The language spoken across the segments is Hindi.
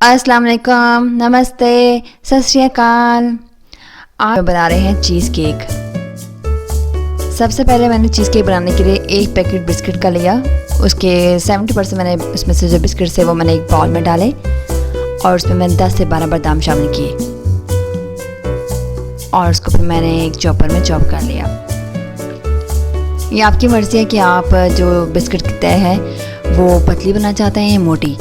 अस्सलाम वालेकुम, नमस्ते, सत श्री अकाल। आज बना रहे हैं चीज़ केक। सबसे पहले मैंने चीज़ केक बनाने के लिए एक पैकेट बिस्किट का लिया। उसके 70% मैंने उसमें से जो बिस्किट थे वो मैंने एक बाउल में डाले और उसमें मैंने 10 से 12 बादाम शामिल किए और उसको फिर मैंने एक चॉपर में चॉप कर लिया। ये आपकी मर्ज़ी है कि आप जो बिस्किट की तय है वो पतली बनाना चाहते हैं या मोटी।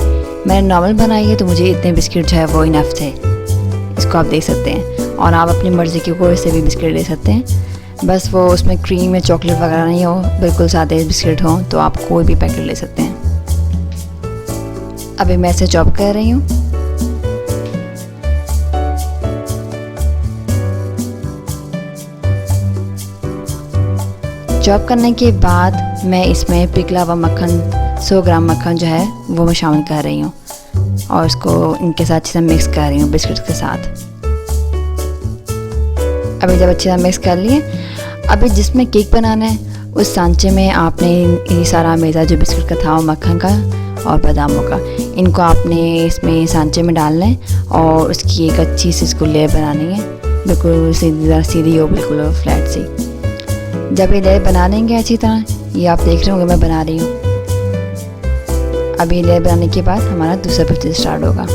मैंने नॉर्मल बनाई है तो मुझे इतने बिस्किट जो है वो इनफ थे। इसको आप देख सकते हैं और आप अपनी मर्ज़ी की कोई से भी बिस्किट ले सकते हैं। बस वो उसमें क्रीम या चॉकलेट वगैरह नहीं हो, बिल्कुल सादे बिस्किट हों तो आप कोई भी पैकेट ले सकते हैं। अभी मैं इसे चॉप कर रही हूँ। चॉप करने के बाद मैं इसमें पिघला हुआ मक्खन 100 ग्राम मक्खन जो है वो मैं शामिल कर रही हूँ और उसको इनके साथ अच्छे से मिक्स कर रही हूँ बिस्किट के साथ। अभी जब अच्छे से मिक्स कर लिए, अभी जिसमें केक बनाना है उस सांचे में आपने ये सारा मैदा जो बिस्किट का था, मक्खन का और बादामों का, इनको आपने इसमें सांचे में डालना है और उसकी एक अच्छी सी इसको लेयर बनानी है, बिल्कुल सीधी हो, बिल्कुल फ्लैट सी। जब ये लेयर बना लेंगे अच्छी तरह, ये आप देख रहे होंगे मैं बना रही हूँ। अभी लेयर बनाने के बाद हमारा दूसरा प्रोसेस स्टार्ट होगा।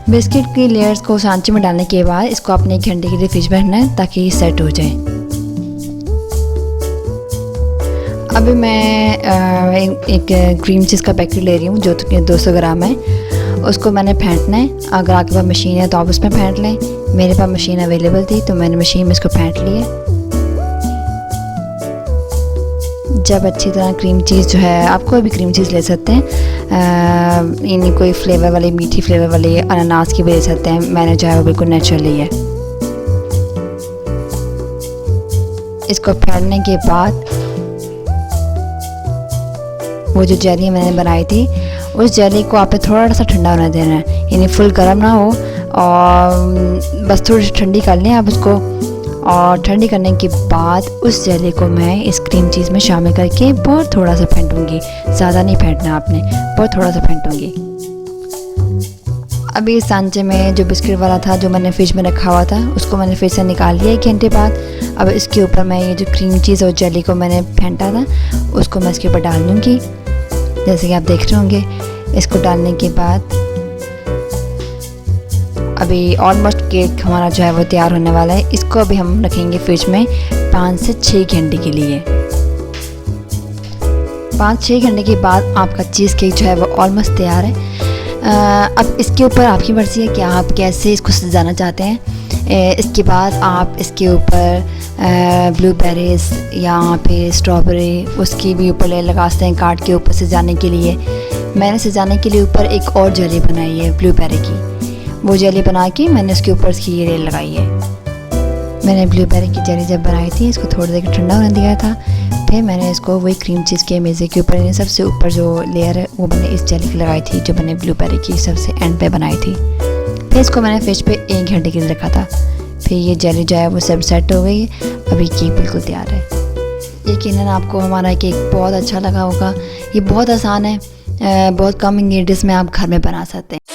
बिस्किट की लेयर्स को सांचे में डालने के बाद इसको अपने 1 घंटे के लिए फ्रिज में रखना है ताकि ये सेट हो जाए। अभी मैं एक क्रीम चीज़ का पैकेट ले रही हूँ जो 200 ग्राम है। उसको मैंने फेंटना है। अगर आपके पास मशीन है तो आप उसमें फेंट लें। मेरे पास मशीन अवेलेबल थी तो मैंने मशीन में इसको फेंट लिया। जब अच्छी तरह क्रीम चीज़ जो है, आप कोई भी क्रीम चीज़ ले सकते हैं, इन कोई फ्लेवर वाली, मीठी फ्लेवर वाली, अनानास की भी ले सकते हैं। मैंने जो है वो बिल्कुल नेचुरली है। इसको फेंटने के बाद वो जो जेली मैंने बनाई थी उस जेली को आपने थोड़ा सा ठंडा होने देना है, यानी फुल गर्म ना हो और बस थोड़ी सी ठंडी कर लें आप उसको। और ठंडी करने के बाद उस जेली को मैं इस क्रीम चीज़ में शामिल करके बहुत थोड़ा सा फेंटूंगी। ज़्यादा नहीं फेंटना आपने, बहुत थोड़ा सा फेंटूंगी। अभी इस सांचे में जो बिस्किट वाला था जो मैंने फ्रिज में रखा हुआ था उसको मैंने फिर से निकाल लिया 1 घंटे बाद। अब इसके ऊपर मैं ये जो क्रीम चीज़ और जेली को मैंने फेंटा था उसको मैं इसके ऊपर डाल दूँगी, जैसे कि आप देख रहे होंगे। इसको डालने के बाद अभी ऑलमोस्ट केक हमारा जो है वो तैयार होने वाला है। इसको अभी हम रखेंगे फ्रिज में 5 से 6 घंटे के लिए। 5-6 घंटे के बाद आपका चीज़ केक जो है वो ऑलमोस्ट तैयार है। अब इसके ऊपर आपकी मर्ज़ी है कि आप कैसे इसको सजाना चाहते हैं। इसके बाद आप इसके ऊपर ब्लूबेरीज या पे स्ट्रॉबेरी उसकी भी ऊपर लेयर लगा सकते हैं काट के ऊपर सजाने के लिए। मैंने सजाने के लिए ऊपर एक और जेली बनाई है ब्लूबेरी की। वो जेली बना के मैंने उसके ऊपर इसकी ये लेयर लगाई है। मैंने ब्लूबेरी की जेली जब बनाई थी इसको थोड़ी देर ठंडा होने दिया था, फिर मैंने इसको वही क्रीम चीज़ के मेज़े के ऊपर सबसे ऊपर जो लेयर है वो मैंने इस जेली की लगाई थी जो मैंने ब्लूबेरी की सबसे एंड पे बनाई थी। फिर इसको मैंने फ्रिज पे 1 घंटे के लिए रखा था। फिर ये जेली जो है वो सब सेट हो गई। अभी केक बिल्कुल तैयार है। यकीनन आपको हमारा केक बहुत अच्छा लगा होगा। ये बहुत आसान है, बहुत कम इंग्रेडिएंट्स में आप घर में बना सकते हैं।